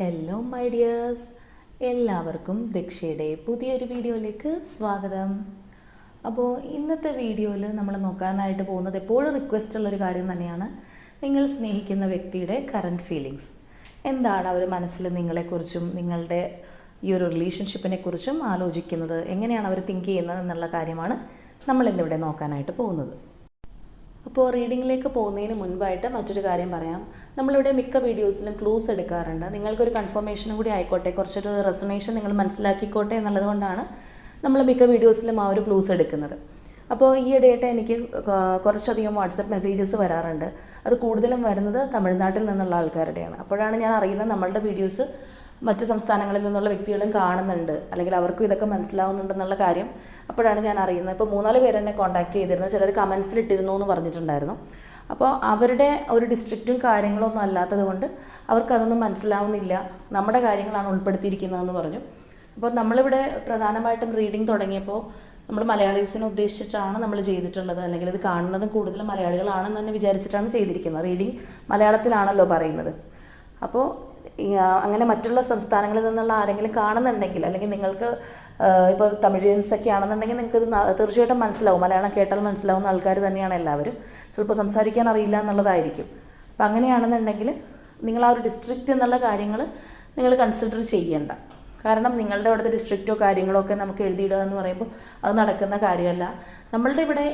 Hello my dears, എല്ലാവർക്കും ദക്ഷയുടെ പുതിയൊരു വീഡിയോയിലേക്ക് സ്വാഗതം. അപ്പോൾ ഇന്നത്തെ വീഡിയോയിൽ നമ്മൾ നോക്കാനായിട്ട് പോകുന്നത് എപ്പോഴും റിക്വസ്റ്റ് ഉള്ളൊരു കാര്യം തന്നെയാണ്. നിങ്ങൾ സ്നേഹിക്കുന്ന വ്യക്തിയുടെ കറൻറ്റ് ഫീലിങ്സ് എന്താണ്, അവർ മനസ്സിൽ നിങ്ങളെക്കുറിച്ചും നിങ്ങളുടെ ഈ ഒരു റിലേഷൻഷിപ്പിനെ കുറിച്ചും ആലോചിക്കുന്നത്, എങ്ങനെയാണ് അവർ തിങ്ക് ചെയ്യുന്നത് എന്നുള്ള കാര്യമാണ് നമ്മളിന്നിവിടെ നോക്കാനായിട്ട് പോകുന്നത്. അപ്പോൾ റീഡിങ്ങിലേക്ക് പോകുന്നതിന് മുൻപായിട്ട് മറ്റൊരു കാര്യം പറയാം. നമ്മളിവിടെ മിക്ക വീഡിയോസിലും ക്ലൂസ് എടുക്കാറുണ്ട്. നിങ്ങൾക്കൊരു കൺഫർമേഷനും കൂടി ആയിക്കോട്ടെ, കുറച്ചൊരു റെസൊണേഷൻ നിങ്ങൾ മനസ്സിലാക്കിക്കോട്ടെ എന്നുള്ളത് കൊണ്ടാണ് നമ്മൾ മിക്ക വീഡിയോസിലും ആ ഒരു ക്ലൂസ് എടുക്കുന്നത്. അപ്പോൾ ഈ ഇടയായിട്ട് എനിക്ക് കുറച്ചധികം വാട്സപ്പ് മെസ്സേജസ് വരാറുണ്ട്. അത് കൂടുതലും വരുന്നത് തമിഴ്നാട്ടിൽ നിന്നുള്ള ആൾക്കാരുടെയാണ്. അപ്പോഴാണ് ഞാൻ അറിയുന്നത് നമ്മളുടെ വീഡിയോസ് മറ്റ് സംസ്ഥാനങ്ങളിൽ നിന്നുള്ള വ്യക്തികളും കാണുന്നുണ്ട്, അല്ലെങ്കിൽ അവർക്കും ഇതൊക്കെ മനസ്സിലാവുന്നുണ്ടെന്നുള്ള കാര്യം അപ്പോഴാണ് ഞാൻ അറിയുന്നത്. ഇപ്പോൾ 3-4 പേര് എന്നെ കോൺടാക്ട് ചെയ്തിരുന്നു, ചിലർ കമൻസിൽ ഇട്ടിരുന്നു എന്ന് പറഞ്ഞിട്ടുണ്ടായിരുന്നു. അപ്പോൾ അവരുടെ ഒരു ഡിസ്ട്രിക്റ്റും കാര്യങ്ങളൊന്നും അല്ലാത്തത് കൊണ്ട് അവർക്കതൊന്നും മനസ്സിലാവുന്നില്ല, നമ്മുടെ കാര്യങ്ങളാണ് ഉൾപ്പെടുത്തിയിരിക്കുന്നതെന്ന് പറഞ്ഞു. അപ്പോൾ നമ്മളിവിടെ പ്രധാനമായിട്ടും റീഡിങ് തുടങ്ങിയപ്പോൾ നമ്മൾ മലയാളീസിനെ ഉദ്ദേശിച്ചിട്ടാണ് നമ്മൾ ചെയ്തിട്ടുള്ളത്, അല്ലെങ്കിൽ ഇത് കാണുന്നതും കൂടുതലും മലയാളികളാണെന്ന് തന്നെ വിചാരിച്ചിട്ടാണ് ചെയ്തിരിക്കുന്നത്. റീഡിങ് മലയാളത്തിലാണല്ലോ പറയുന്നത്. അപ്പോൾ അങ്ങനെ മറ്റുള്ള സംസ്ഥാനങ്ങളിൽ നിന്നുള്ള ആരെങ്കിലും കാണുന്നുണ്ടെങ്കിൽ, അല്ലെങ്കിൽ നിങ്ങൾക്ക് ഇപ്പോൾ തമിഴിയൻസൊക്കെ ആണെന്നുണ്ടെങ്കിൽ നിങ്ങൾക്ക് തീർച്ചയായിട്ടും മനസ്സിലാവും. മലയാളം കേട്ടാൽ മനസ്സിലാവുന്ന ആൾക്കാർ തന്നെയാണ് എല്ലാവരും. ചിലപ്പോൾ സംസാരിക്കാൻ അറിയില്ല എന്നുള്ളതായിരിക്കും. അപ്പം അങ്ങനെയാണെന്നുണ്ടെങ്കിൽ നിങ്ങൾ ആ ഒരു ഡിസ്ട്രിക്റ്റ് എന്നുള്ള കാര്യങ്ങൾ നിങ്ങൾ കൺസിഡർ ചെയ്യേണ്ട. കാരണം നിങ്ങളുടെ അവിടുത്തെ ഡിസ്ട്രിക്റ്റോ കാര്യങ്ങളോ ഒക്കെ നമുക്ക് എഴുതിയിടുക എന്ന് പറയുമ്പോൾ അത് നടക്കുന്ന കാര്യമല്ല. നമ്മളുടെ ഇവിടെ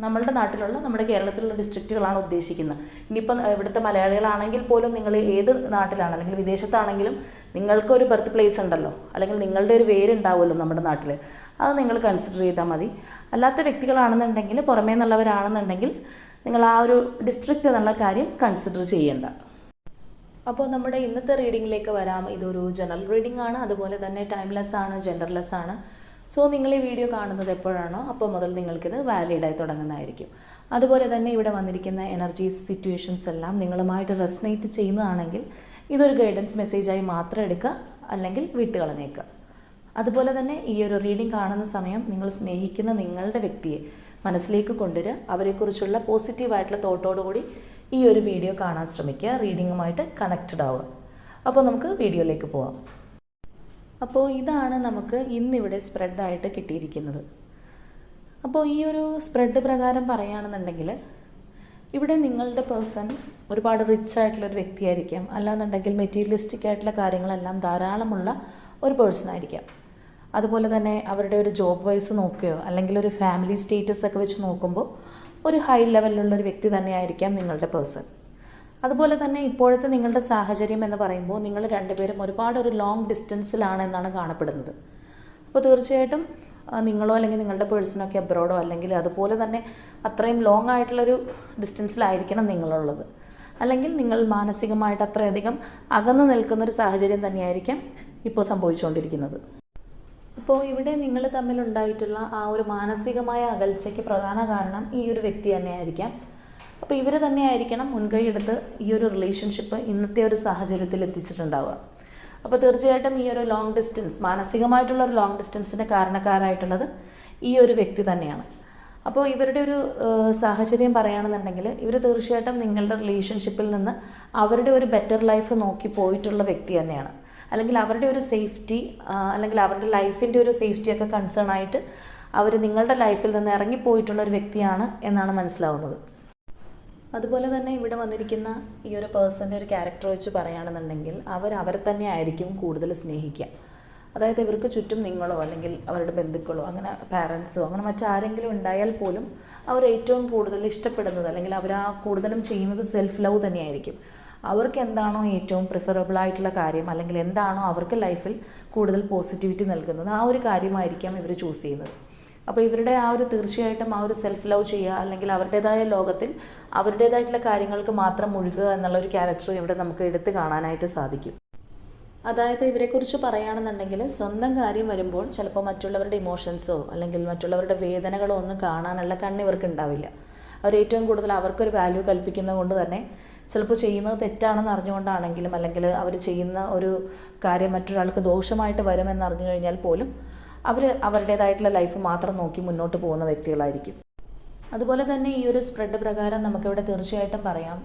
നമ്മളുടെ നാട്ടിലുള്ള, നമ്മുടെ കേരളത്തിലുള്ള ഡിസ്ട്രിക്റ്റുകളാണ് ഉദ്ദേശിക്കുന്നത്. ഇനിയിപ്പം ഇവിടുത്തെ മലയാളികളാണെങ്കിൽ പോലും നിങ്ങൾ ഏത് നാട്ടിലാണ്, അല്ലെങ്കിൽ വിദേശത്താണെങ്കിലും നിങ്ങൾക്കൊരു ബർത്ത് പ്ലേസ് ഉണ്ടല്ലോ, അല്ലെങ്കിൽ നിങ്ങളുടെ ഒരു പേരുണ്ടാവുമല്ലോ നമ്മുടെ നാട്ടിൽ, അത് നിങ്ങൾ കൺസിഡർ ചെയ്താൽ മതി. അല്ലാത്ത വ്യക്തികളാണെന്നുണ്ടെങ്കിൽ, പുറമേ നിന്നുള്ളവരാണെന്നുണ്ടെങ്കിൽ നിങ്ങൾ ആ ഒരു ഡിസ്ട്രിക്റ്റ് എന്നുള്ള കാര്യം കൺസിഡർ ചെയ്യേണ്ട. അപ്പോൾ നമ്മുടെ ഇന്നത്തെ റീഡിങ്ങിലേക്ക് വരാം. ഇതൊരു ജനറൽ റീഡിംഗ് ആണ്, അതുപോലെ തന്നെ ടൈംലെസ് ആണ്, ജെൻഡർലെസ് ആണ്. സോ നിങ്ങൾ ഈ വീഡിയോ കാണുന്നത് എപ്പോഴാണോ അപ്പോൾ മുതൽ നിങ്ങൾക്കിത് വാലിഡായി തുടങ്ങുന്നതായിരിക്കും. അതുപോലെ തന്നെ ഇവിടെ വന്നിരിക്കുന്ന എനർജീസ്, സിറ്റുവേഷൻസ് എല്ലാം നിങ്ങളുമായിട്ട് റെസനേറ്റ് ചെയ്യുന്നതാണെങ്കിൽ ഇതൊരു ഗൈഡൻസ് മെസ്സേജായി മാത്രം എടുക്കുക, അല്ലെങ്കിൽ വിട്ടുകളഞ്ഞേക്കുക. അതുപോലെ തന്നെ ഈ ഒരു റീഡിംഗ് കാണുന്ന സമയം നിങ്ങൾ സ്നേഹിക്കുന്ന നിങ്ങളുടെ വ്യക്തിയെ മനസ്സിലേക്ക് കൊണ്ടുവരിക. അവരെക്കുറിച്ചുള്ള പോസിറ്റീവായിട്ടുള്ള തോട്ടോടുകൂടി ഈ ഒരു വീഡിയോ കാണാൻ ശ്രമിക്കുക, റീഡിങ്ങുമായിട്ട് കണക്റ്റഡ് ആവുക. അപ്പോൾ നമുക്ക് വീഡിയോയിലേക്ക് പോവാം. അപ്പോൾ ഇതാണ് നമുക്ക് ഇന്നിവിടെ സ്പ്രെഡായിട്ട് കിട്ടിയിരിക്കുന്നത്. അപ്പോൾ ഈ ഒരു സ്പ്രെഡ് പ്രകാരം പറയുകയാണെന്നുണ്ടെങ്കിൽ, ഇവിടെ നിങ്ങളുടെ പേഴ്സൺ ഒരുപാട് റിച്ച് ആയിട്ടുള്ളൊരു വ്യക്തിയായിരിക്കാം, അല്ലാന്നുണ്ടെങ്കിൽ മെറ്റീരിയലിസ്റ്റിക് ആയിട്ടുള്ള കാര്യങ്ങളെല്ലാം ധാരാളമുള്ള ഒരു പേഴ്സൺ ആയിരിക്കാം. അതുപോലെ തന്നെ അവരുടെ ഒരു ജോബ് വൈസ് നോക്കുകയോ അല്ലെങ്കിൽ ഒരു ഫാമിലി സ്റ്റേറ്റസ് ഒക്കെ വെച്ച് നോക്കുമ്പോൾ ഒരു ഹൈ ലെവലിലുള്ളൊരു വ്യക്തി തന്നെയായിരിക്കാം നിങ്ങളുടെ പേഴ്സൺ. അതുപോലെ തന്നെ ഇപ്പോഴത്തെ നിങ്ങളുടെ സാഹചര്യം എന്ന് പറയുമ്പോൾ നിങ്ങൾ രണ്ടുപേരും ഒരു ലോങ് ഡിസ്റ്റൻസിലാണ് എന്നാണ് കാണപ്പെടുന്നത്. അപ്പോൾ തീർച്ചയായിട്ടും നിങ്ങളോ അല്ലെങ്കിൽ നിങ്ങളുടെ പേഴ്സണൊക്കെ അബ്രോഡോ, അല്ലെങ്കിൽ അതുപോലെ തന്നെ അത്രയും ലോങ് ആയിട്ടുള്ളൊരു ഡിസ്റ്റൻസിലായിരിക്കണം നിങ്ങളുള്ളത്, അല്ലെങ്കിൽ നിങ്ങൾ മാനസികമായിട്ട് അത്രയധികം അകന്നു നിൽക്കുന്നൊരു സാഹചര്യം തന്നെയായിരിക്കാം ഇപ്പോൾ സംഭവിച്ചുകൊണ്ടിരിക്കുന്നത്. അപ്പോൾ ഇവിടെ നിങ്ങൾ തമ്മിലുണ്ടായിട്ടുള്ള ആ ഒരു മാനസികമായ അകൽച്ചയ്ക്ക് പ്രധാന കാരണം ഈ ഒരു വ്യക്തി തന്നെയായിരിക്കാം. അപ്പോൾ ഇവർ തന്നെയായിരിക്കണം മുൻകൈ എടുത്ത് ഈ ഒരു റിലേഷൻഷിപ്പ് ഇന്നത്തെ ഒരു സാഹചര്യത്തിൽ എത്തിച്ചിട്ടുണ്ടാവുക. അപ്പോൾ തീർച്ചയായിട്ടും ഈ ഒരു ലോങ് ഡിസ്റ്റൻസ്, മാനസികമായിട്ടുള്ള ഒരു ലോങ് ഡിസ്റ്റൻസിന് കാരണക്കാരായിട്ടുള്ളത് ഈ ഒരു വ്യക്തി തന്നെയാണ്. അപ്പോൾ ഇവരുടെ ഒരു സാഹചര്യം പറയുകയാണെന്നുണ്ടെങ്കിൽ, ഇവർ തീർച്ചയായിട്ടും നിങ്ങളുടെ റിലേഷൻഷിപ്പിൽ നിന്ന് അവരുടെ ഒരു ബെറ്റർ ലൈഫ് നോക്കി പോയിട്ടുള്ള വ്യക്തി തന്നെയാണ്. അല്ലെങ്കിൽ അവരുടെ ഒരു സേഫ്റ്റി, അല്ലെങ്കിൽ അവരുടെ ലൈഫിൻ്റെ ഒരു സേഫ്റ്റിയൊക്കെ കൺസേൺ ആയിട്ട് അവർ നിങ്ങളുടെ ലൈഫിൽ നിന്ന് ഇറങ്ങിപ്പോയിട്ടുള്ള ഒരു വ്യക്തിയാണ് എന്നാണ് മനസ്സിലാവുന്നത്. അതുപോലെ തന്നെ ഇവിടെ വന്നിരിക്കുന്ന ഈ ഒരു പേഴ്സൻ്റെ ഒരു ക്യാരക്ടർ വെച്ച് പറയുകയാണെന്നുണ്ടെങ്കിൽ, അവരെ തന്നെ ആയിരിക്കും കൂടുതൽ സ്നേഹിക്കുക. അതായത് ഇവർക്ക് ചുറ്റും നിങ്ങളോ അല്ലെങ്കിൽ അവരുടെ ബന്ധുക്കളോ അങ്ങനെ പാരൻസോ അങ്ങനെ മറ്റാരെങ്കിലും ഉണ്ടായാൽ പോലും അവർ ഏറ്റവും കൂടുതൽ ഇഷ്ടപ്പെടുന്നത്, അല്ലെങ്കിൽ അവർ കൂടുതലും ചെയ്യുന്നത് സെൽഫ് ലവ് തന്നെയായിരിക്കും. അവർക്ക് എന്താണോ ഏറ്റവും പ്രിഫറബിൾ ആയിട്ടുള്ള കാര്യം, അല്ലെങ്കിൽ എന്താണോ അവർക്ക് ലൈഫിൽ കൂടുതൽ പോസിറ്റിവിറ്റി നൽകുന്നത്, ആ ഒരു കാര്യമായിരിക്കാം ഇവർ ചൂസ് ചെയ്യുന്നത്. അപ്പോൾ ഇവരുടെ തീർച്ചയായിട്ടും ആ ഒരു സെൽഫ് ലവ് ചെയ്യുക, അല്ലെങ്കിൽ അവരുടേതായ ലോകത്തിൽ അവരുടേതായിട്ടുള്ള കാര്യങ്ങൾക്ക് മാത്രം മുഴുകുക എന്നുള്ളൊരു ക്യാരക്ടർ ഇവിടെ നമുക്ക് എടുത്ത് കാണാനായിട്ട് സാധിക്കും. അതായത് ഇവരെക്കുറിച്ച് പറയുകയാണെന്നുണ്ടെങ്കിൽ, സ്വന്തം കാര്യം വരുമ്പോൾ ചിലപ്പോൾ മറ്റുള്ളവരുടെ ഇമോഷൻസോ അല്ലെങ്കിൽ മറ്റുള്ളവരുടെ വേദനകളോ ഒന്നും കാണാനുള്ള കണ്ണിവർക്ക് ഉണ്ടാവില്ല. അവർ ഏറ്റവും കൂടുതൽ അവർക്കൊരു വാല്യൂ കൽപ്പിക്കുന്നത് കൊണ്ട് തന്നെ ചിലപ്പോൾ ചെയ്യുന്നത് തെറ്റാണെന്ന് അറിഞ്ഞുകൊണ്ടാണെങ്കിലും, അല്ലെങ്കിൽ അവർ ചെയ്യുന്ന ഒരു കാര്യം മറ്റൊരാൾക്ക് ദോഷമായിട്ട് വരുമെന്ന് അറിഞ്ഞു കഴിഞ്ഞാൽ പോലും അവർ അവരുടേതായിട്ടുള്ള ലൈഫ് മാത്രം നോക്കി മുന്നോട്ട് പോകുന്ന വ്യക്തികളായിരിക്കും. അതുപോലെ തന്നെ ഈ ഒരു സ്പ്രെഡ് പ്രകാരം നമുക്കിവിടെ തീർച്ചയായിട്ടും പറയാം,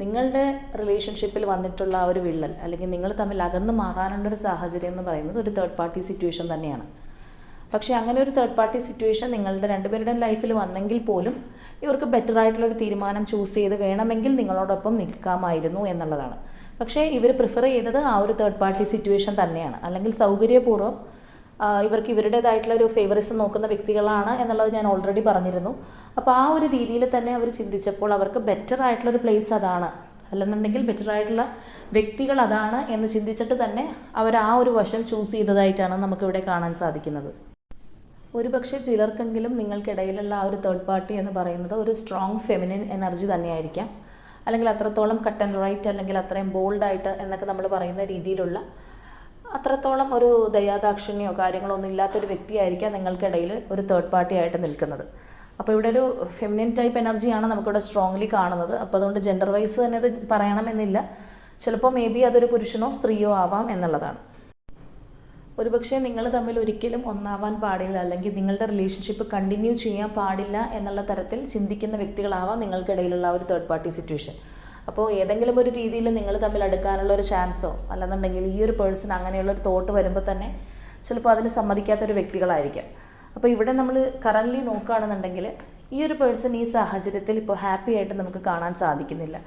നിങ്ങളുടെ റിലേഷൻഷിപ്പിൽ വന്നിട്ടുള്ള ആ ഒരു വിള്ളൽ അല്ലെങ്കിൽ നിങ്ങൾ തമ്മിൽ അകന്ന് മാറാനുള്ളൊരു സാഹചര്യം എന്ന് പറയുന്നത് ഒരു തേർഡ് പാർട്ടി സിറ്റുവേഷൻ തന്നെയാണ്. പക്ഷേ അങ്ങനെ ഒരു തേർഡ് പാർട്ടി സിറ്റുവേഷൻ നിങ്ങളുടെ രണ്ടുപേരുടെയും ലൈഫിൽ വന്നെങ്കിൽ പോലും ഇവർക്ക് ബെറ്റർ ആയിട്ടുള്ളൊരു തീരുമാനം ചൂസ് ചെയ്ത് വേണമെങ്കിൽ നിങ്ങളോടൊപ്പം നിൽക്കാമായിരുന്നു എന്നുള്ളതാണ്. പക്ഷേ ഇവർ പ്രിഫർ ചെയ്തത് ആ ഒരു തേർഡ് പാർട്ടി സിറ്റുവേഷൻ തന്നെയാണ്. അല്ലെങ്കിൽ സൗകര്യപൂർവ്വം ഇവർക്ക് ഇവരുടേതായിട്ടുള്ള ഒരു ഫേവറിസം നോക്കുന്ന വ്യക്തികളാണ് എന്നുള്ളത് ഞാൻ ഓൾറെഡി പറഞ്ഞിരുന്നു. അപ്പോൾ ആ ഒരു രീതിയിൽ തന്നെ അവർ ചിന്തിച്ചപ്പോൾ അവർക്ക് ബെറ്റർ ആയിട്ടുള്ളൊരു പ്ലേസ് അതാണ്, അല്ലെന്നുണ്ടെങ്കിൽ ബെറ്റർ ആയിട്ടുള്ള വ്യക്തികൾ അതാണ് എന്ന് ചിന്തിച്ചിട്ട് തന്നെ അവർ ആ ഒരു വശം ചൂസ് ചെയ്തതായിട്ടാണ് നമുക്കിവിടെ കാണാൻ സാധിക്കുന്നത്. ഒരുപക്ഷെ ചിലർക്കെങ്കിലും നിങ്ങൾക്കിടയിലുള്ള ആ ഒരു തേർഡ് പാർട്ടി എന്ന് പറയുന്നത് ഒരു സ്ട്രോങ് ഫെമിനിൻ എനർജി തന്നെയായിരിക്കാം. അല്ലെങ്കിൽ അത്രത്തോളം കട്ട് ആൻഡ് റൈറ്റ് അല്ലെങ്കിൽ അത്രയും ബോൾഡായിട്ട് എന്നൊക്കെ നമ്മൾ പറയുന്ന രീതിയിലുള്ള അത്രത്തോളം ഒരു ദയാദാക്ഷിണ്യോ കാര്യങ്ങളോ ഒന്നും ഇല്ലാത്തൊരു വ്യക്തിയായിരിക്കാം നിങ്ങൾക്കിടയിൽ ഒരു തേർഡ് പാർട്ടി ആയിട്ട് നിൽക്കുന്നത്. അപ്പോൾ ഇവിടെ ഒരു ഫെമിനിൻ ടൈപ്പ് എനർജിയാണ് നമുക്കിവിടെ സ്ട്രോങ്ലി കാണുന്നത്. അപ്പോൾ അതുകൊണ്ട് ജെൻഡർ വൈസ് തന്നെ ഇത് പറയണമെന്നില്ല. ചിലപ്പോൾ മേ ബി അതൊരു പുരുഷനോ സ്ത്രീയോ ആവാം എന്നുള്ളതാണ്. ഒരുപക്ഷെ നിങ്ങൾ തമ്മിൽ ഒരിക്കലും ഒന്നാവാൻ പാടില്ല അല്ലെങ്കിൽ നിങ്ങളുടെ റിലേഷൻഷിപ്പ് കണ്ടിന്യൂ ചെയ്യാൻ പാടില്ല എന്നുള്ള തരത്തിൽ ചിന്തിക്കുന്ന വ്യക്തികളാവാം നിങ്ങൾക്കിടയിലുള്ള ഒരു തേർഡ് പാർട്ടി സിറ്റുവേഷൻ. അപ്പോൾ ഏതെങ്കിലും ഒരു രീതിയിൽ നിങ്ങൾ തമ്മിൽ അടുക്കാനുള്ള ഒരു ചാൻസോ അല്ലെന്നുണ്ടെങ്കിൽ ഈ ഒരു പേഴ്സൺ അങ്ങനെയുള്ളൊരു തോട്ട് വരുമ്പോൾ തന്നെ ചിലപ്പോൾ അതിന് സമ്മതിക്കാത്തൊരു വ്യക്തികളായിരിക്കാം. അപ്പോൾ ഇവിടെ നമ്മൾ കറൻറ്റ്ലി നോക്കുകയാണെന്നുണ്ടെങ്കിൽ ഈ ഒരു പേഴ്സൺ ഈ സാഹചര്യത്തിൽ ഇപ്പോൾ ഹാപ്പി ആയിട്ട് നമുക്ക് കാണാൻ സാധിക്കുന്നില്ല.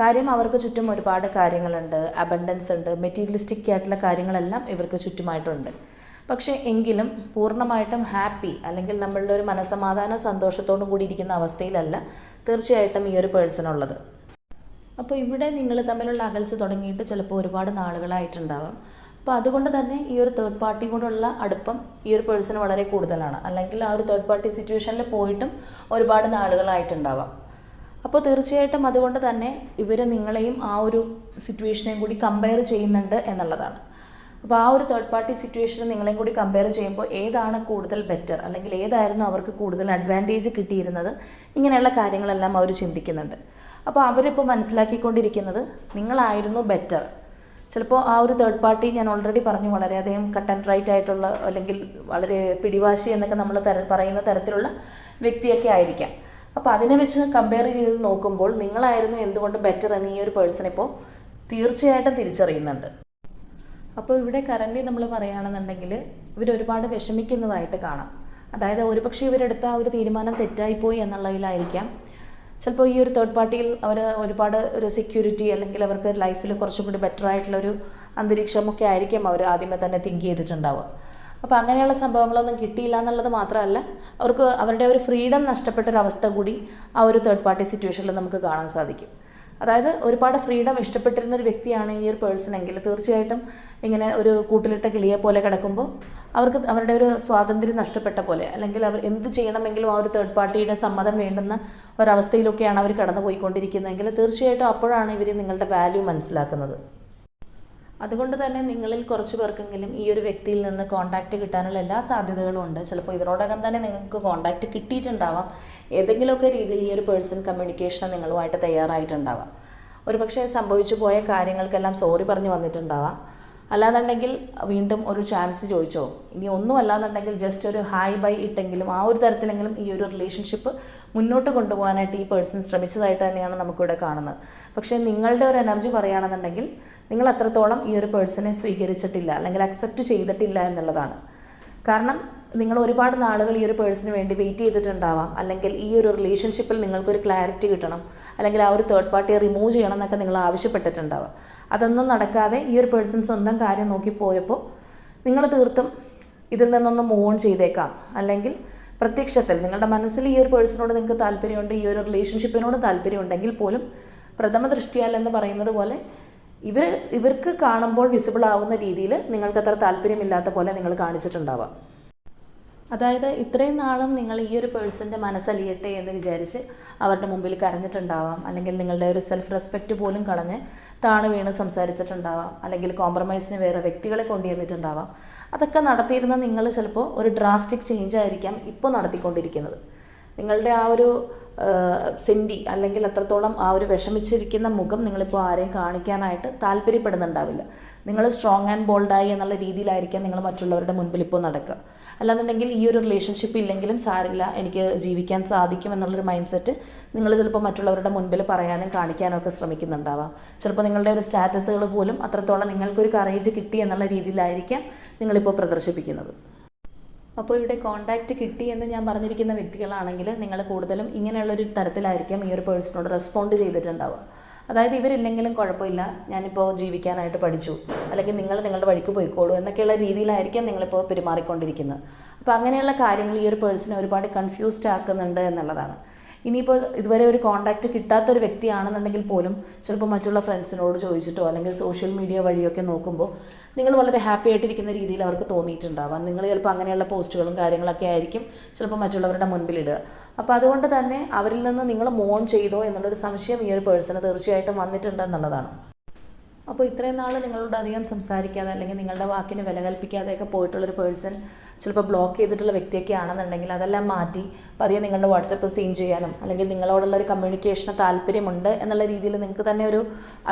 കാര്യം അവർക്ക് ചുറ്റും ഒരുപാട് കാര്യങ്ങളുണ്ട്, അബണ്ടൻസ് ഉണ്ട്, മെറ്റീരിയലിസ്റ്റിക് ആയിട്ടുള്ള കാര്യങ്ങളെല്ലാം ഇവർക്ക് ചുറ്റുമായിട്ടുണ്ട്. പക്ഷേ എങ്കിലും പൂർണ്ണമായിട്ടും ഹാപ്പി അല്ലെങ്കിൽ നമ്മളുടെ ഒരു മനസ്സമാധാനവും സന്തോഷത്തോടും കൂടി ഇരിക്കുന്ന അവസ്ഥയിലല്ല തീർച്ചയായിട്ടും ഈ ഒരു പേഴ്സൺ ഉള്ളത്. അപ്പോൾ ഇവിടെ നിങ്ങൾ തമ്മിലുള്ള അകൽച്ച തുടങ്ങിയിട്ട് ചിലപ്പോൾ ഒരുപാട് നാളുകളായിട്ടുണ്ടാവാം. അപ്പോൾ അതുകൊണ്ട് തന്നെ ഈ ഒരു തേർഡ് പാർട്ടി കൊണ്ടുള്ള അടുപ്പം ഈ ഒരു പേഴ്സൺ വളരെ കൂടുതലാണ്. അല്ലെങ്കിൽ ആ ഒരു തേർഡ് പാർട്ടി സിറ്റുവേഷനിൽ പോയിട്ടും ഒരുപാട് നാളുകളായിട്ടുണ്ടാവാം. അപ്പോൾ തീർച്ചയായിട്ടും അതുകൊണ്ട് തന്നെ ഇവർ നിങ്ങളെയും ആ ഒരു സിറ്റുവേഷനെയും കൂടി കമ്പയർ ചെയ്യുന്നുണ്ട് എന്നുള്ളതാണ്. അപ്പോൾ ആ ഒരു തേർഡ് പാർട്ടി സിറ്റുവേഷനെ നിങ്ങളെയും കൂടി കമ്പയർ ചെയ്യുമ്പോൾ ഏതാണ് കൂടുതൽ ബെറ്റർ അല്ലെങ്കിൽ ഏതായിരുന്നു അവർക്ക് കൂടുതൽ അഡ്വാൻറ്റേജ് കിട്ടിയിരുന്നത്, ഇങ്ങനെയുള്ള കാര്യങ്ങളെല്ലാം അവർ ചിന്തിക്കുന്നുണ്ട്. അപ്പോൾ അവരിപ്പോൾ മനസ്സിലാക്കിക്കൊണ്ടിരിക്കുന്നത് നിങ്ങളായിരുന്നു ബെറ്റർ. ചിലപ്പോൾ ആ ഒരു തേർഡ് പാർട്ടി ഞാൻ ഓൾറെഡി പറഞ്ഞു വളരെയധികം കട്ട് ആൻഡ് റൈറ്റ് ആയിട്ടുള്ള അല്ലെങ്കിൽ വളരെ പിടിവാശി എന്നൊക്കെ നമ്മൾ പറയുന്ന തരത്തിലുള്ള വ്യക്തിയൊക്കെ ആയിരിക്കാം. അപ്പോൾ അതിനെ വെച്ച് കമ്പയർ ചെയ്ത് നോക്കുമ്പോൾ നിങ്ങളായിരുന്നു എന്തുകൊണ്ട് ബെറ്റർ എന്ന് ഈ ഒരു പേഴ്സൺ ഇപ്പോൾ തീർച്ചയായിട്ടും തിരിച്ചറിയുന്നുണ്ട്. അപ്പോൾ ഇവിടെ കറൻറ്റ്ലി നമ്മൾ പറയുകയാണെന്നുണ്ടെങ്കിൽ ഇവരൊരുപാട് വിഷമിക്കുന്നതായിട്ട് കാണാം. അതായത് ഒരുപക്ഷെ ഇവരെടുത്ത ആ ഒരു തീരുമാനം തെറ്റായിപ്പോയി എന്നുള്ളതിലായിരിക്കാം. ചിലപ്പോൾ ഈ ഒരു തേർഡ് പാർട്ടിയിൽ അവർ ഒരുപാട് ഒരു സെക്യൂരിറ്റി അല്ലെങ്കിൽ അവർക്ക് ലൈഫിൽ കുറച്ചും കൂടി ബെറ്റർ ആയിട്ടുള്ളൊരു അന്തരീക്ഷമൊക്കെ ആയിരിക്കും അവർ ആദ്യമേ തന്നെ തിങ്ക് ചെയ്തിട്ടുണ്ടാവുക. അപ്പോൾ അങ്ങനെയുള്ള സംഭവങ്ങളൊന്നും കിട്ടിയില്ല എന്നുള്ളത് മാത്രമല്ല, അവർക്ക് അവരുടെ ഒരു ഫ്രീഡം നഷ്ടപ്പെട്ടൊരവസ്ഥ കൂടി ആ ഒരു തേർഡ് പാർട്ടി സിറ്റുവേഷനിൽ നമുക്ക് കാണാൻ സാധിക്കും. അതായത് ഒരുപാട് ഫ്രീഡം ഇഷ്ടപ്പെട്ടിരുന്ന ഒരു വ്യക്തിയാണ് ഈ ഒരു പേഴ്സൺ എങ്കിൽ തീർച്ചയായിട്ടും ഇങ്ങനെ ഒരു കൂട്ടിലിട്ട കിളിയെ പോലെ കിടക്കുമ്പോൾ അവർക്ക് അവരുടെ ഒരു സ്വാതന്ത്ര്യം നഷ്ടപ്പെട്ട പോലെ അല്ലെങ്കിൽ അവർ എന്ത് ചെയ്യണമെങ്കിലും ആ ഒരു തേർഡ് പാർട്ടിയുടെ സമ്മതം വേണ്ടുന്ന ഒരവസ്ഥയിലൊക്കെയാണ് അവർ കടന്നു പോയിക്കൊണ്ടിരിക്കുന്നതെങ്കിൽ തീർച്ചയായിട്ടും അപ്പോഴാണ് ഇവർ നിങ്ങളുടെ വാല്യൂ മനസ്സിലാക്കുന്നത്. അതുകൊണ്ട് തന്നെ നിങ്ങളിൽ കുറച്ച് പേർക്കെങ്കിലും ഈ ഒരു വ്യക്തിയിൽ നിന്ന് കോൺടാക്റ്റ് കിട്ടാനുള്ള എല്ലാ സാധ്യതകളും ഉണ്ട്. ചിലപ്പോൾ ഇതിനോടകം തന്നെ നിങ്ങൾക്ക് കോൺടാക്റ്റ് കിട്ടിയിട്ടുണ്ടാവാം. ഏതെങ്കിലുമൊക്കെ രീതിയിൽ ഈ ഒരു പേഴ്സൺ കമ്മ്യൂണിക്കേഷൻ നിങ്ങളുമായിട്ട് തയ്യാറായിട്ടുണ്ടാവാം. ഒരുപക്ഷെ സംഭവിച്ചു പോയ കാര്യങ്ങൾക്കെല്ലാം സോറി പറഞ്ഞു വന്നിട്ടുണ്ടാവാം. അല്ലാന്നുണ്ടെങ്കിൽ വീണ്ടും ഒരു ചാൻസ് ചോദിച്ചോ, ഇനി ഒന്നും അല്ലാന്നുണ്ടെങ്കിൽ ജസ്റ്റ് ഒരു ഹായ് ബൈ ഇട്ടെങ്കിലും ആ ഒരു തരത്തിലെങ്കിലും ഈ ഒരു റിലേഷൻഷിപ്പ് മുന്നോട്ട് കൊണ്ടുപോകാനായിട്ട് ഈ പേഴ്സൺ ശ്രമിച്ചതായിട്ട് തന്നെയാണ് നമുക്കിവിടെ കാണുന്നത്. പക്ഷേ നിങ്ങളുടെ ഒരു എനർജി പറയുകയാണെന്നുണ്ടെങ്കിൽ നിങ്ങൾ അത്രത്തോളം ഈ ഒരു പേഴ്സണെ സ്വീകരിച്ചിട്ടില്ല അല്ലെങ്കിൽ അക്സെപ്റ്റ് ചെയ്തിട്ടില്ല എന്നുള്ളതാണ്. കാരണം നിങ്ങൾ ഒരുപാട് നാളുകൾ ഈ ഒരു പേഴ്സണിന് വേണ്ടി വെയിറ്റ് ചെയ്തിട്ടുണ്ടാവാം. അല്ലെങ്കിൽ ഈ ഒരു റിലേഷൻഷിപ്പിൽ നിങ്ങൾക്കൊരു ക്ലാരിറ്റി കിട്ടണം, അല്ലെങ്കിൽ ആ ഒരു തേർഡ് പാർട്ടിയെ റിമൂവ് ചെയ്യണം എന്നൊക്കെ നിങ്ങൾ ആവശ്യപ്പെട്ടിട്ടുണ്ടാവാം. അതൊന്നും നടക്കാതെ ഈ ഒരു പേഴ്സൺ സ്വന്തം കാര്യം നോക്കി പോയപ്പോൾ നിങ്ങൾ തീർത്തും ഇതിൽ നിന്നൊന്ന് മൂവ് ഓൺ ചെയ്തേക്കാം. അല്ലെങ്കിൽ പ്രത്യക്ഷത്തിൽ നിങ്ങളുടെ മനസ്സിൽ ഈ ഒരു പേഴ്സണോട് നിങ്ങൾക്ക് താല്പര്യമുണ്ട്, ഈ ഒരു റിലേഷൻഷിപ്പിനോട് താല്പര്യമുണ്ടെങ്കിൽ പോലും പ്രഥമ ദൃഷ്ടിയാൽ എന്ന് പറയുന്നത് പോലെ ഇവർക്ക് കാണുമ്പോൾ വിസിബിൾ ആവുന്ന രീതിയിൽ നിങ്ങൾക്ക് അത്ര താല്പര്യമില്ലാത്ത പോലെ നിങ്ങൾ കാണിച്ചിട്ടുണ്ടാവാം. അതായത് ഇത്രയും നാളും നിങ്ങൾ ഈ ഒരു പേഴ്സൻ്റെ മനസ്സലിയട്ടെ എന്ന് വിചാരിച്ച് അവരുടെ മുമ്പിൽ കരഞ്ഞിട്ടുണ്ടാവാം. അല്ലെങ്കിൽ നിങ്ങളുടെ ഒരു സെൽഫ് റെസ്പെക്റ്റ് പോലും കളഞ്ഞ് താണ് വീണ് സംസാരിച്ചിട്ടുണ്ടാവാം. അല്ലെങ്കിൽ കോംപ്രമൈസിന് വേറെ വ്യക്തികളെ കൊണ്ടുവന്നിട്ടുണ്ടാവാം. അതൊക്കെ നടത്തിയിരുന്ന നിങ്ങൾ ചിലപ്പോൾ ഒരു ഡ്രാസ്റ്റിക് ചേഞ്ച് ആയിരിക്കാം ഇപ്പോൾ നടത്തിക്കൊണ്ടിരിക്കുന്നത്. നിങ്ങളുടെ ആ ഒരു സെൻറ്റി അല്ലെങ്കിൽ അത്രത്തോളം ആ ഒരു വിഷമിച്ചിരിക്കുന്ന മുഖം നിങ്ങളിപ്പോൾ ആരെയും കാണിക്കാനായിട്ട് താല്പര്യപ്പെടുന്നുണ്ടാവില്ല. നിങ്ങൾ സ്ട്രോങ് ആൻഡ് ബോൾഡായി എന്നുള്ള രീതിയിലായിരിക്കാം നിങ്ങൾ മറ്റുള്ളവരുടെ മുൻപിൽ ഇപ്പോൾ നടക്കുക. അല്ലാന്നുണ്ടെങ്കിൽ ഈ ഒരു റിലേഷൻഷിപ്പ് ഇല്ലെങ്കിലും സാരില്ല, എനിക്ക് ജീവിക്കാൻ സാധിക്കും എന്നുള്ളൊരു മൈൻഡ് സെറ്റ് നിങ്ങൾ ചിലപ്പോൾ മറ്റുള്ളവരുടെ മുൻപിൽ പറയാനും കാണിക്കാനും ഒക്കെ ശ്രമിക്കുന്നുണ്ടാവാം. ചിലപ്പോൾ നിങ്ങളുടെ ഒരു സ്റ്റാറ്റസുകൾ പോലും അത്രത്തോളം നിങ്ങൾക്കൊരു കറേജ് കിട്ടി എന്നുള്ള രീതിയിലായിരിക്കാം നിങ്ങളിപ്പോൾ പ്രദർശിപ്പിക്കുന്നത്. അപ്പോൾ ഇവിടെ കോൺടാക്റ്റ് കിട്ടി എന്ന് ഞാൻ പറഞ്ഞിരിക്കുന്ന വ്യക്തികളാണെങ്കിൽ നിങ്ങൾ കൂടുതലും ഇങ്ങനെയുള്ളൊരു തരത്തിലായിരിക്കാം ഈ ഒരു പേഴ്സണോട് റെസ്പോണ്ട് ചെയ്തിട്ടുണ്ടാവുക. അതായത് ഇവരില്ലെങ്കിലും കുഴപ്പമില്ല, ഞാനിപ്പോൾ ജീവിക്കാനായിട്ട് പഠിച്ചു, അല്ലെങ്കിൽ നിങ്ങൾ നിങ്ങളുടെ വഴിക്ക് പോയിക്കോളൂ എന്നൊക്കെയുള്ള രീതിയിലായിരിക്കാം നിങ്ങളിപ്പോൾ പെരുമാറിക്കൊണ്ടിരിക്കുന്നത്. അപ്പോൾ അങ്ങനെയുള്ള കാര്യങ്ങൾ ഈ ഒരു പേഴ്സണെ ഒരുപാട് കൺഫ്യൂസ്ഡ് ആക്കുന്നുണ്ട് എന്നുള്ളതാണ്. ഇനിയിപ്പോൾ ഇതുവരെ ഒരു കോൺടാക്റ്റ് കിട്ടാത്തൊരു വ്യക്തിയാണെന്നുണ്ടെങ്കിൽ പോലും ചിലപ്പോൾ മറ്റുള്ള ഫ്രണ്ട്സിനോട് ചോദിച്ചിട്ടോ അല്ലെങ്കിൽ സോഷ്യൽ മീഡിയ വഴിയൊക്കെ നോക്കുമ്പോൾ നിങ്ങൾ വളരെ ഹാപ്പി ആയിട്ടിരിക്കുന്ന രീതിയിൽ അവർക്ക് തോന്നിയിട്ടുണ്ടാവാം. നിങ്ങൾ ചിലപ്പോൾ അങ്ങനെയുള്ള പോസ്റ്റുകളും കാര്യങ്ങളൊക്കെ ആയിരിക്കും ചിലപ്പോൾ മറ്റുള്ളവരുടെ മുൻപിലിടുക. അപ്പോൾ അതുകൊണ്ട് തന്നെ അവരിൽ നിന്ന് നിങ്ങൾ മോൺ ചെയ്തോ എന്നുള്ളൊരു സംശയം ഈ ഒരു പേഴ്സണ് തീർച്ചയായിട്ടും വന്നിട്ടുണ്ടെന്നുള്ളതാണ്. അപ്പോൾ ഇത്രയും നാൾ നിങ്ങളോട് അധികം സംസാരിക്കാതെ അല്ലെങ്കിൽ നിങ്ങളുടെ വാക്കിന് വില കൽപ്പിക്കാതെയൊക്കെ പോയിട്ടുള്ളൊരു പേഴ്സൺ ചിലപ്പോൾ ബ്ലോക്ക് ചെയ്തിട്ടുള്ള വ്യക്തിയൊക്കെ ആണെന്നുണ്ടെങ്കിൽ അതെല്ലാം മാറ്റി പതിയെ നിങ്ങളുടെ വാട്സപ്പ് സീൻ ചെയ്യാനും അല്ലെങ്കിൽ നിങ്ങളോടുള്ളൊരു കമ്മ്യൂണിക്കേഷന് താല്പര്യമുണ്ട് എന്നുള്ള രീതിയിൽ നിങ്ങൾക്ക് തന്നെ ഒരു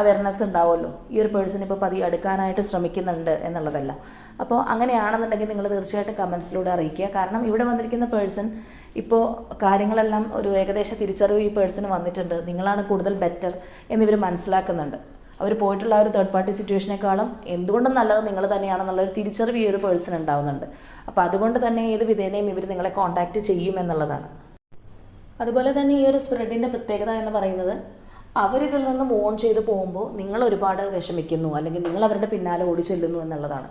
അവയർനെസ് ഉണ്ടാവുമല്ലോ. ഈ ഒരു പേഴ്സൺ ഇപ്പോൾ പതിയെ അടുക്കാനായിട്ട് ശ്രമിക്കുന്നുണ്ട് എന്നുള്ളതല്ല. അപ്പോൾ അങ്ങനെയാണെന്നുണ്ടെങ്കിൽ നിങ്ങൾ തീർച്ചയായിട്ടും കമൻസിലൂടെ അറിയിക്കുക. കാരണം ഇവിടെ വന്നിരിക്കുന്ന പേഴ്സൺ ഇപ്പോൾ കാര്യങ്ങളെല്ലാം ഒരു ഏകദേശ തിരിച്ചറിവ് ഈ പേഴ്സണ് വന്നിട്ടുണ്ട്. നിങ്ങളാണ് കൂടുതൽ ബെറ്റർ എന്നിവർ മനസ്സിലാക്കുന്നുണ്ട്. അവർ പോയിട്ടുള്ള ആ ഒരു തേർഡ് പാർട്ടി സിറ്റുവേഷനേക്കാളും എന്തുകൊണ്ടും നല്ലത് നിങ്ങൾ തന്നെയാണെന്നുള്ളൊരു തിരിച്ചറിവ് ഈ ഒരു പേഴ്സൺ ഉണ്ടാവുന്നുണ്ട്. അപ്പോൾ അതുകൊണ്ട് തന്നെ ഏത് വിധേനയും ഇവർ നിങ്ങളെ കോൺടാക്റ്റ് ചെയ്യുമെന്നുള്ളതാണ്. അതുപോലെ തന്നെ ഈ ഒരു സ്പ്രെഡിൻ്റെ പ്രത്യേകത എന്ന് പറയുന്നത് അവരിതിൽ നിന്ന് മോൺ ചെയ്ത് പോകുമ്പോൾ നിങ്ങൾ ഒരുപാട് വിഷമിക്കുന്നു അല്ലെങ്കിൽ നിങ്ങൾ അവരുടെ പിന്നാലെ ഓടി ചെല്ലുന്നു എന്നുള്ളതാണ്.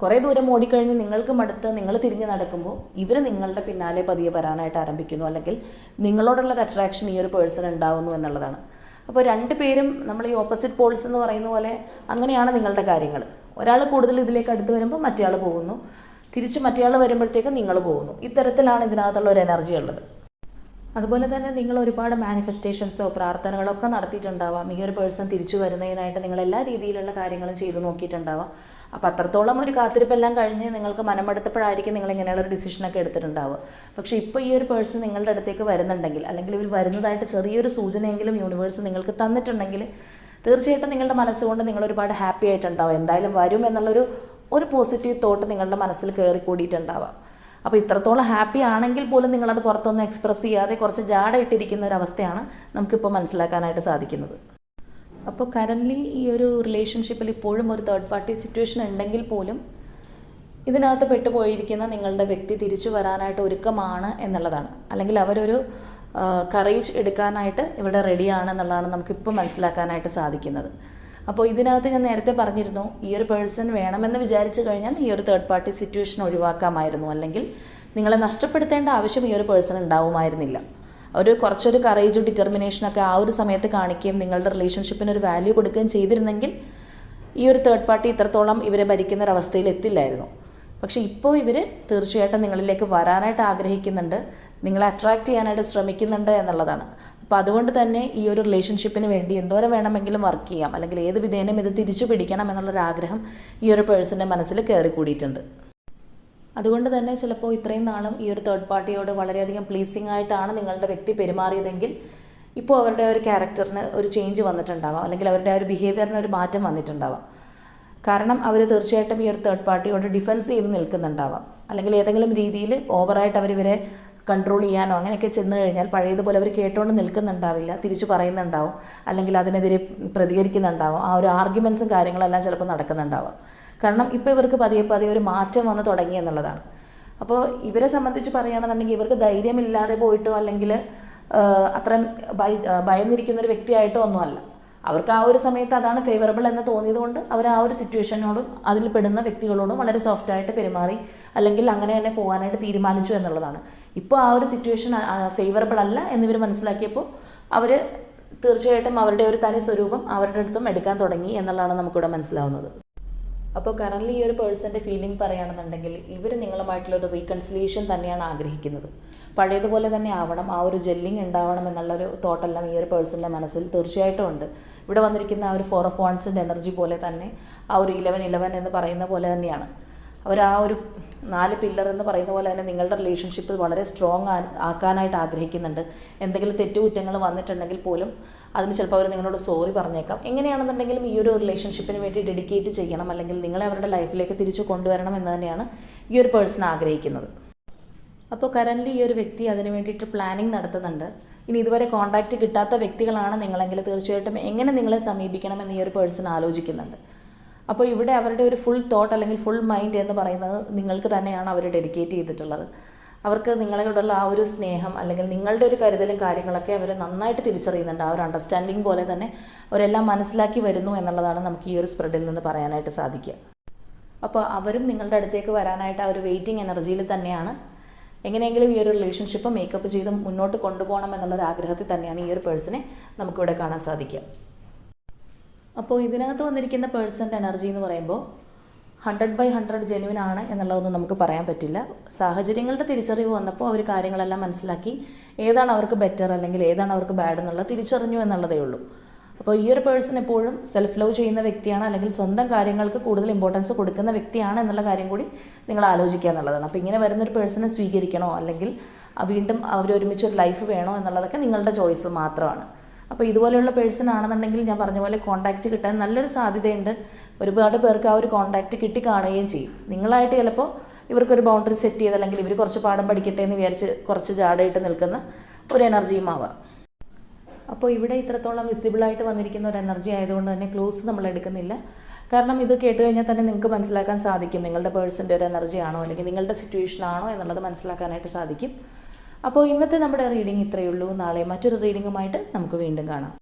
കുറേ ദൂരം ഓടിക്കഴിഞ്ഞ് നിങ്ങൾക്ക് മടുത്ത് നിങ്ങൾ തിരിഞ്ഞ് നടക്കുമ്പോൾ ഇവർ നിങ്ങളുടെ പിന്നാലെ പതിയെ വരാനായിട്ട് ആരംഭിക്കുന്നു, അല്ലെങ്കിൽ നിങ്ങളോടുള്ളൊരു അട്രാക്ഷൻ ഈ ഒരു പേഴ്സൺ ഉണ്ടാവുന്നു എന്നുള്ളതാണ്. അപ്പോൾ രണ്ട് പേരും നമ്മൾ ഈ ഓപ്പോസിറ്റ് പോൾസ് എന്ന് പറയുന്ന പോലെ അങ്ങനെയാണ് നിങ്ങളുടെ കാര്യങ്ങൾ. ഒരാൾ കൂടുതൽ ഇതിലേക്ക് അടുത്ത് വരുമ്പോൾ മറ്റേയാൾ പോകുന്നു, തിരിച്ച് മറ്റേയാൾ വരുമ്പോഴത്തേക്ക് നിങ്ങൾ പോകുന്നു. ഇത്തരത്തിലാണ് ഇതിനകത്തുള്ള ഒരു എനർജി ഉള്ളത്. അതുപോലെ തന്നെ നിങ്ങൾ ഒരുപാട് മാനിഫെസ്റ്റേഷൻസോ പ്രാർത്ഥനകളോ ഒക്കെ നടത്തിയിട്ടുണ്ടാവാം. ഈ ഒരു പേഴ്സൺ തിരിച്ചു വരുന്നതിനായിട്ട് നിങ്ങൾ എല്ലാ രീതിയിലുള്ള കാര്യങ്ങളും ചെയ്തു നോക്കിയിട്ടുണ്ടാവാം. അപ്പോൾ അത്രത്തോളം ഒരു കാത്തിരിപ്പെല്ലാം കഴിഞ്ഞ് നിങ്ങൾക്ക് മനമെടുത്തപ്പോഴായിരിക്കും നിങ്ങൾ ഇങ്ങനെയുള്ളൊരു ഡിസിഷനൊക്കെ എടുത്തിട്ടുണ്ടാവുക. പക്ഷേ ഇപ്പോൾ ഈ ഒരു പേഴ്സൺ നിങ്ങളുടെ അടുത്തേക്ക് വരുന്നുണ്ടെങ്കിൽ അല്ലെങ്കിൽ ഇവർ വരുന്നതായിട്ട് ചെറിയൊരു സൂചനയെങ്കിലും യൂണിവേഴ്സ് നിങ്ങൾക്ക് തന്നിട്ടുണ്ടെങ്കിൽ തീർച്ചയായിട്ടും നിങ്ങളുടെ മനസ്സുകൊണ്ട് നിങ്ങൾ ഒരുപാട് ഹാപ്പി ആയിട്ടുണ്ടാവും. എന്തായാലും വരും എന്നുള്ളൊരു പോസിറ്റീവ് തോട്ട് നിങ്ങളുടെ മനസ്സിൽ കയറി കൂടിയിട്ടുണ്ടാവാം. അപ്പോൾ ഇത്രത്തോളം ഹാപ്പി ആണെങ്കിൽ പോലും നിങ്ങളത് പുറത്തൊന്നും എക്സ്പ്രസ് ചെയ്യാതെ കുറച്ച് ജാട ഇട്ടിരിക്കുന്ന ഒരു അവസ്ഥയാണ് നമുക്കിപ്പോൾ മനസ്സിലാക്കാനായിട്ട് സാധിക്കുന്നത്. അപ്പോൾ കറൻ്റ്ലി ഈ ഒരു റിലേഷൻഷിപ്പിൽ ഇപ്പോഴും ഒരു തേർഡ് പാർട്ടി സിറ്റുവേഷൻ ഉണ്ടെങ്കിൽ പോലും ഇതിനകത്ത് പെട്ടുപോയിരിക്കുന്ന നിങ്ങളുടെ വ്യക്തി തിരിച്ചു വരാനായിട്ട് ഒരുക്കമാണ് എന്നുള്ളതാണ്. അല്ലെങ്കിൽ അവരൊരു കറേജ് എടുക്കാനായിട്ട് ഇവിടെ റെഡിയാണെന്നുള്ളതാണ് നമുക്കിപ്പോൾ മനസ്സിലാക്കാനായിട്ട് സാധിക്കുന്നത്. അപ്പോൾ ഇതിനകത്ത് ഞാൻ നേരത്തെ പറഞ്ഞിരുന്നു, ഈ ഒരു പേഴ്സൺ വേണമെന്ന് വിചാരിച്ചു കഴിഞ്ഞാൽ ഈ ഒരു തേർഡ് പാർട്ടി സിറ്റുവേഷൻ ഒഴിവാക്കാമായിരുന്നു, അല്ലെങ്കിൽ നിങ്ങളെ നഷ്ടപ്പെടുത്തേണ്ട ആവശ്യം ഈ ഒരു പേഴ്സൺ ഉണ്ടാവുമായിരുന്നില്ല. കുറച്ചൊരു കറേജും ഡിറ്റർമിനേഷനൊക്കെ ആ ഒരു സമയത്ത് കാണിക്കുകയും നിങ്ങളുടെ റിലേഷൻഷിപ്പിന് ഒരു വാല്യൂ കൊടുക്കുകയും ചെയ്തിരുന്നെങ്കിൽ ഈ ഒരു തേർഡ് പാർട്ടി ഇത്രത്തോളം ഇവരെ ഭരിക്കുന്ന ഒരവസ്ഥയിൽ എത്തില്ലായിരുന്നു. പക്ഷേ ഇപ്പോൾ ഇവർ തീർച്ചയായിട്ടും നിങ്ങളിലേക്ക് വരാനായിട്ട് ആഗ്രഹിക്കുന്നുണ്ട്, നിങ്ങളെ അട്രാക്റ്റ് ചെയ്യാനായിട്ട് ശ്രമിക്കുന്നുണ്ട് എന്നുള്ളതാണ്. അപ്പോൾ അതുകൊണ്ട് തന്നെ ഈ ഒരു റിലേഷൻഷിപ്പിന് വേണ്ടി എന്തോരം വേണമെങ്കിലും വർക്ക് ചെയ്യാം, അല്ലെങ്കിൽ ഏത് വിധേനയും ഇത് തിരിച്ചു പിടിക്കണം എന്നുള്ളൊരാഗ്രഹം ഈ ഒരു പേഴ്സൻ്റെ മനസ്സിൽ കയറി കൂടിയിട്ടുണ്ട്. അതുകൊണ്ട് തന്നെ ചിലപ്പോൾ ഇത്രയും നാളും ഈ ഒരു തേർഡ് പാർട്ടിയോട് വളരെയധികം പ്ലീസിങ് ആയിട്ടാണ് നിങ്ങളുടെ വ്യക്തി പെരുമാറിയതെങ്കിൽ ഇപ്പോൾ അവരുടെ ഒരു ക്യാരക്ടറിന് ഒരു ചേഞ്ച് വന്നിട്ടുണ്ടാവാം, അല്ലെങ്കിൽ അവരുടെ ആ ഒരു ബിഹേവിയറിന് ഒരു മാറ്റം വന്നിട്ടുണ്ടാവാം. കാരണം അവർ തീർച്ചയായിട്ടും ഈ ഒരു തേർഡ് പാർട്ടിയോട് ഡിഫെൻസ് ചെയ്ത് നിൽക്കുന്നുണ്ടാവാം, അല്ലെങ്കിൽ ഏതെങ്കിലും രീതിയിൽ ഓവറായിട്ട് അവരിവരെ കൺട്രോൾ ചെയ്യാനോ അങ്ങനെയൊക്കെ ചെന്ന് കഴിഞ്ഞാൽ പഴയതുപോലെ അവർ കേട്ടുകൊണ്ട് നിൽക്കുന്നുണ്ടാവില്ല, തിരിച്ചു പറയുന്നുണ്ടാവും, അല്ലെങ്കിൽ അതിനെതിരെ പ്രതികരിക്കുന്നുണ്ടാവും. ആ ഒരു ആർഗ്യുമെൻറ്റ്സും കാര്യങ്ങളെല്ലാം ചിലപ്പോൾ നടക്കുന്നുണ്ടാവാം. കാരണം ഇപ്പോൾ ഇവർക്ക് പതിയെ പതിയെ ഒരു മാറ്റം വന്ന് തുടങ്ങി എന്നുള്ളതാണ്. അപ്പോൾ ഇവരെ സംബന്ധിച്ച് പറയുകയാണെന്നുണ്ടെങ്കിൽ ഇവർക്ക് ധൈര്യമില്ലാതെ പോയിട്ടോ അല്ലെങ്കിൽ അത്രയും ഭയന്നിരിക്കുന്നൊരു വ്യക്തിയായിട്ടോ ഒന്നുമല്ല. അവർക്ക് ആ ഒരു സമയത്ത് അതാണ് ഫേവറബിൾ എന്ന് തോന്നിയതുകൊണ്ട് അവർ ആ ഒരു സിറ്റുവേഷനോടും അതിൽ പെടുന്ന വ്യക്തികളോടും വളരെ സോഫ്റ്റായിട്ട് പെരുമാറി, അല്ലെങ്കിൽ അങ്ങനെ തന്നെ പോകാനായിട്ട് തീരുമാനിച്ചു എന്നുള്ളതാണ്. ഇപ്പോൾ ആ ഒരു സിറ്റുവേഷൻ ഫേവറബിൾ അല്ല എന്നിവർ മനസ്സിലാക്കിയപ്പോൾ അവർ തീർച്ചയായിട്ടും അവരുടെ ഒരു തനി സ്വരൂപം അവരുടെ അടുത്തും എടുക്കാൻ തുടങ്ങി എന്നുള്ളതാണ് നമുക്കിവിടെ മനസ്സിലാവുന്നത്. അപ്പോൾ കറൻ്റ്ലി ഈ ഒരു പേഴ്സൻ്റെ ഫീലിംഗ് പറയുകയാണെന്നുണ്ടെങ്കിൽ ഇവർ നിങ്ങളുമായിട്ടുള്ളൊരു റീകൺസിലിയേഷൻ തന്നെയാണ് ആഗ്രഹിക്കുന്നത്. പഴയതുപോലെ തന്നെ ആവണം, ആ ഒരു ജെല്ലിങ് ഉണ്ടാവണം എന്നുള്ളൊരു തോട്ടെല്ലാം ഈ ഒരു പേഴ്സൻ്റെ മനസ്സിൽ തീർച്ചയായിട്ടും ഉണ്ട്. ഇവിടെ വന്നിരിക്കുന്ന ആ ഒരു 4 of Wands എനർജി പോലെ തന്നെ ആ ഒരു 11 എന്ന് പറയുന്ന പോലെ തന്നെയാണ്. അവർ ആ ഒരു 4 പില്ലർ എന്ന് പറയുന്ന പോലെ തന്നെ നിങ്ങളുടെ റിലേഷൻഷിപ്പ് വളരെ സ്ട്രോങ് ആക്കാനായിട്ട് ആഗ്രഹിക്കുന്നുണ്ട്. എന്തെങ്കിലും തെറ്റുകുറ്റങ്ങൾ വന്നിട്ടുണ്ടെങ്കിൽ പോലും അതിന് ചിലപ്പോൾ അവർ നിങ്ങളോട് സോറി പറഞ്ഞേക്കാം. എങ്ങനെയാണെന്നുണ്ടെങ്കിലും ഈ ഒരു റിലേഷൻഷിപ്പിന് വേണ്ടി ഡെഡിക്കേറ്റ് ചെയ്യണം, അല്ലെങ്കിൽ നിങ്ങളെ അവരുടെ ലൈഫിലേക്ക് തിരിച്ചു കൊണ്ടുവരണം എന്ന് തന്നെയാണ് ഈ ഒരു പേഴ്സൺ ആഗ്രഹിക്കുന്നത്. അപ്പോൾ കറൻ്റ് ഈ ഒരു വ്യക്തി അതിന് വേണ്ടിയിട്ട് പ്ലാനിങ് നടത്തുന്നുണ്ട്. ഇനി ഇതുവരെ കോൺടാക്റ്റ് കിട്ടാത്ത വ്യക്തികളാണ് നിങ്ങളെങ്കിൽ തീർച്ചയായിട്ടും എങ്ങനെ നിങ്ങളെ സമീപിക്കണമെന്ന് ഈ ഒരു പേഴ്സൺ ആലോചിക്കുന്നുണ്ട്. അപ്പോൾ ഇവിടെ അവരുടെ ഒരു ഫുൾ തോട്ട് അല്ലെങ്കിൽ ഫുൾ മൈൻഡ് എന്ന് പറയുന്നത് നിങ്ങൾക്ക് തന്നെയാണ് അവർ ഡെഡിക്കേറ്റ് ചെയ്തിട്ടുള്ളത്. അവർക്ക് നിങ്ങളോടുള്ള ആ ഒരു സ്നേഹം അല്ലെങ്കിൽ നിങ്ങളുടെ ഒരു കരുതലും കാര്യങ്ങളൊക്കെ അവർ നന്നായിട്ട് തിരിച്ചറിയുന്നുണ്ട്. ആ ഒരു അണ്ടർസ്റ്റാൻഡിങ് പോലെ തന്നെ അവരെല്ലാം മനസ്സിലാക്കി വരുന്നു എന്നുള്ളതാണ് നമുക്ക് ഈ ഒരു സ്പ്രെഡിൽ നിന്ന് പറയാനായിട്ട് സാധിക്കുക. അപ്പോൾ അവരും നിങ്ങളുടെ അടുത്തേക്ക് വരാനായിട്ട് ആ ഒരു വെയിറ്റിംഗ് എനർജിയിൽ തന്നെയാണ്. എങ്ങനെയെങ്കിലും ഈ ഒരു റിലേഷൻഷിപ്പ് മേക്കപ്പ് ചെയ്ത് മുന്നോട്ട് കൊണ്ടുപോകണം എന്നുള്ളൊരു ആഗ്രഹത്തിൽ തന്നെയാണ് ഈ ഒരു പേഴ്സണെ നമുക്കിവിടെ കാണാൻ സാധിക്കുക. അപ്പോൾ ഇതിനകത്ത് വന്നിരിക്കുന്ന പേഴ്സൻ്റെ എനർജി എന്ന് പറയുമ്പോൾ 100/100 ജെന്യുവൻ ആണ് എന്നുള്ളതൊന്നും നമുക്ക് പറയാൻ പറ്റില്ല. സാഹചര്യങ്ങളുടെ തിരിച്ചറിവ് വന്നപ്പോൾ അവർ കാര്യങ്ങളെല്ലാം മനസ്സിലാക്കി ഏതാണ് അവർക്ക് ബെറ്റർ അല്ലെങ്കിൽ ഏതാണ് അവർക്ക് ബാഡ് എന്നുള്ളത് തിരിച്ചറിഞ്ഞു എന്നുള്ളതേ ഉള്ളൂ. അപ്പോൾ ഈ ഒരു പേഴ്സൺ എപ്പോഴും സെൽഫ് ലവ് ചെയ്യുന്ന വ്യക്തിയാണ്, അല്ലെങ്കിൽ സ്വന്തം കാര്യങ്ങൾക്ക് കൂടുതൽ ഇമ്പോർട്ടൻസ് കൊടുക്കുന്ന വ്യക്തിയാണ് എന്നുള്ള കാര്യം കൂടി നിങ്ങൾ ആലോചിക്കുക എന്നുള്ളതാണ്. അപ്പോൾ ഇങ്ങനെ വരുന്നൊരു പേഴ്സണെ സ്വീകരിക്കണോ അല്ലെങ്കിൽ വീണ്ടും അവരൊരുമിച്ചൊരു ലൈഫ് വേണോ എന്നുള്ളതൊക്കെ നിങ്ങളുടെ ചോയ്സ് മാത്രമാണ്. അപ്പോൾ ഇതുപോലെയുള്ള പേഴ്സൺ ആണെന്നുണ്ടെങ്കിൽ ഞാൻ പറഞ്ഞ പോലെ കോൺടാക്റ്റ് കിട്ടാൻ നല്ലൊരു സാധ്യതയുണ്ട്. ഒരുപാട് പേർക്ക് ആ ഒരു കോൺടാക്റ്റ് കിട്ടി കാണുകയും ചെയ്യും. നിങ്ങളായിട്ട് ചിലപ്പോൾ ഇവർക്കൊരു ബൗണ്ടറി സെറ്റ് ചെയ്ത് അല്ലെങ്കിൽ ഇവർ കുറച്ച് പാഠം പഠിക്കട്ടെ എന്ന് വിചാരിച്ച് കുറച്ച് ജാടയിട്ട് നിൽക്കുന്ന ഒരു എനർജിയും ആവാം. അപ്പോൾ ഇവിടെ ഇത്രത്തോളം വിസിബിളായിട്ട് വന്നിരിക്കുന്ന ഒരു എനർജി ആയതുകൊണ്ട് തന്നെ ക്ലോസ് നമ്മൾ എടുക്കുന്നില്ല. കാരണം ഇത് കേട്ട് കഴിഞ്ഞാൽ തന്നെ നിങ്ങൾക്ക് മനസ്സിലാക്കാൻ സാധിക്കും നിങ്ങളുടെ പേഴ്സൻ്റെ ഒരു എനർജി ആണോ അല്ലെങ്കിൽ നിങ്ങളുടെ സിറ്റുവേഷൻ ആണോ എന്നുള്ളത് മനസ്സിലാക്കാനായിട്ട് സാധിക്കും. അപ്പോൾ ഇന്നത്തെ നമ്മുടെ റീഡിംഗ് ഇത്രയേ ഉള്ളൂ. നാളെ മറ്റൊരു റീഡിങ്ങുമായിട്ട് നമുക്ക് വീണ്ടും കാണാം.